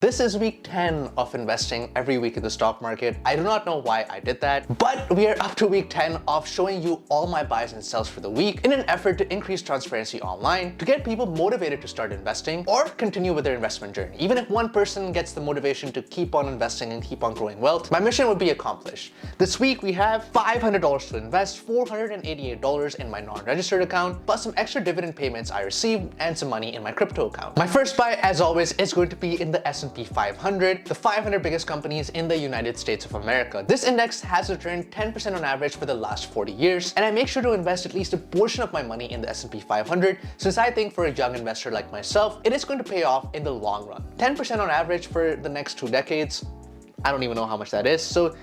This is week 10 of investing every week in the stock market. I do not know why I did that, but we are up to week 10 of showing you all my buys and sells for the week in an effort to increase transparency online, to get people motivated to start investing or continue with their investment journey. Even if one person gets the motivation to keep on investing and keep on growing wealth, my mission would be accomplished. This week we have $500 to invest, $488 in my non-registered account, plus some extra dividend payments I received and some money in my crypto account. My first buy, as always, is going to be in the S&P 500, the 500 biggest companies in the United States of America. This index has returned 10% on average for the last 40 years, and I make sure to invest at least a portion of my money in the S&P 500 since I think for a young investor like myself, it is going to pay off in the long run. 10% on average for the next 2 decades. I don't even know how much that is. So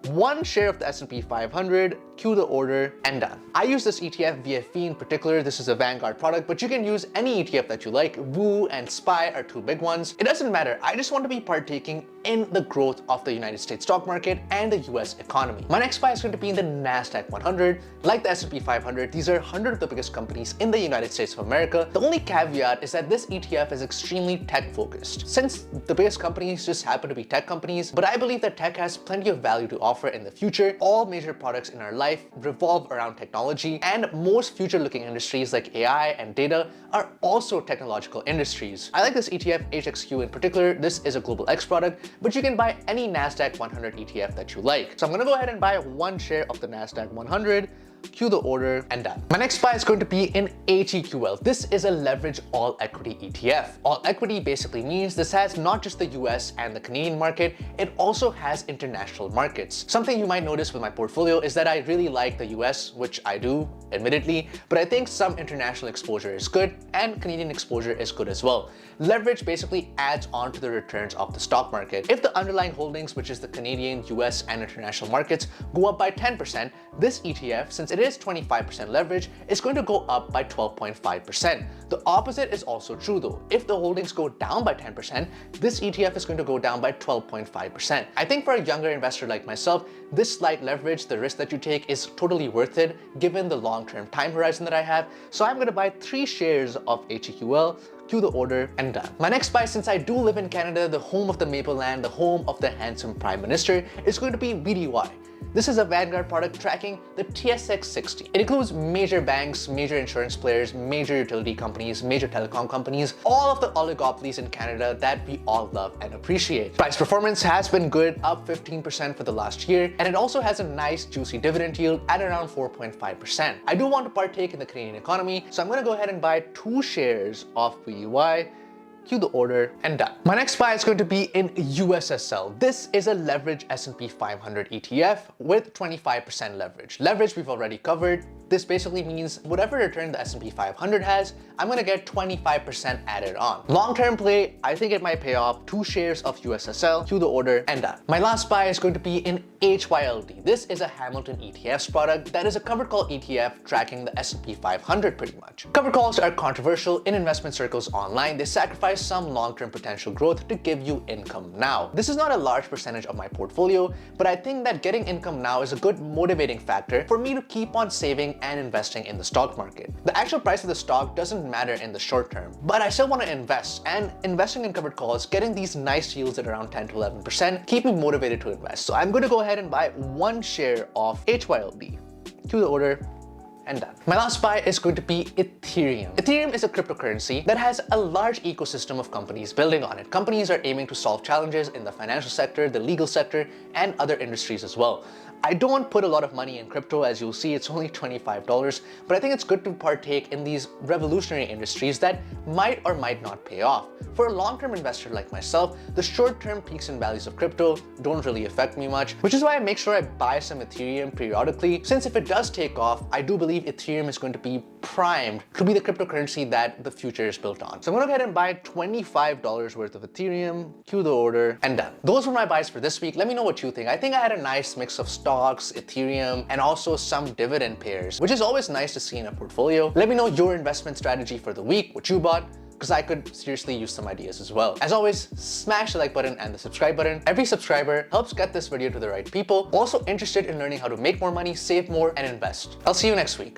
one share of the S&P 500, cue the order, and done. I use this ETF, VFE in particular. This is a Vanguard product, but you can use any ETF that you like. WU and SPY are 2 big ones. It doesn't matter. I just want to be partaking in the growth of the United States stock market and the US economy. My next buy is going to be in the NASDAQ 100. Like the S&P 500, these are 100 of the biggest companies in the United States of America. The only caveat is that this ETF is extremely tech focused. Since the biggest companies just happen to be tech companies, but I believe that tech has plenty of value to offer in the future. All major products in our life revolve around technology, and most future-looking industries like AI and data are also technological industries. I like this ETF, HXQ in particular. This is a Global X product, but you can buy any NASDAQ 100 ETF that you like. So I'm gonna go ahead and buy 1 share of the NASDAQ 100, cue the order, and done. My next buy is going to be in HEQL. This is a leverage all equity ETF. All equity basically means this has not just the US and the Canadian market, it also has international markets. Something you might notice with my portfolio is that I really like the US, which I do, admittedly, but I think some international exposure is good and Canadian exposure is good as well. Leverage basically adds on to the returns of the stock market. If the underlying holdings, which is the Canadian, US, and international markets, go up by 10%, this ETF, since it is 25% leverage, is going to go up by 12.5%. The opposite is also true though. If the holdings go down by 10%, this ETF is going to go down by 12.5%. I think for a younger investor like myself, this slight leverage, the risk that you take, is totally worth it given the long-term time horizon that I have. So I'm going to buy 3 shares of HEQL, cue the order, and done. My next buy, since I do live in Canada, the home of the Maple Land, the home of the handsome Prime Minister, is going to be BDY. This is a Vanguard product tracking the TSX 60. It includes major banks, major insurance players, major utility companies, major telecom companies, all of the oligopolies in Canada that we all love and appreciate. Price performance has been good, up 15% for the last year, and it also has a nice juicy dividend yield at around 4.5%. I do want to partake in the Canadian economy, so I'm going to go ahead and buy 2 shares of BDY, cue the order, and done. My next buy is going to be in USSL. This is a leverage S&P 500 ETF with 25% leverage. Leverage we've already covered. This basically means whatever return the S&P 500 has, I'm gonna get 25% added on. Long-term play, I think it might pay off. 2 shares of USSL, cue the order, and done. My last buy is going to be in HYLD. This is a Hamilton ETFs product that is a covered call ETF tracking the S&P 500 pretty much. Covered calls are controversial in investment circles online. They sacrifice some long-term potential growth to give you income now. This is not a large percentage of my portfolio, but I think that getting income now is a good motivating factor for me to keep on saving and investing in the stock market. The actual price of the stock doesn't matter in the short term, but I still want to invest, and investing in covered calls, getting these nice yields at around 10 to 11% keep me motivated to invest. So I'm going to go ahead and buy 1 share of HYLD, cue the order, and done. My last buy is going to be Ethereum. Ethereum is a cryptocurrency that has a large ecosystem of companies building on it. Companies are aiming to solve challenges in the financial sector, the legal sector, and other industries as well. I don't put a lot of money in crypto, as you'll see, it's only $25, but I think it's good to partake in these revolutionary industries that might or might not pay off. For a long-term investor like myself, the short-term peaks and valleys of crypto don't really affect me much, which is why I make sure I buy some Ethereum periodically, since if it does take off, I do believe Ethereum is going to be primed to be the cryptocurrency that the future is built on. So I'm going to go ahead and buy $25 worth of Ethereum, cue the order, and done. Those were my buys for this week. Let me know what you think. I think I had a nice mix of stocks, Ethereum, and also some dividend pairs, which is always nice to see in a portfolio. Let me know your investment strategy for the week, what you bought, because I could seriously use some ideas as well. As always, smash the like button and the subscribe button. Every subscriber helps get this video to the right people. Also interested in learning how to make more money, save more, and invest. I'll see you next week.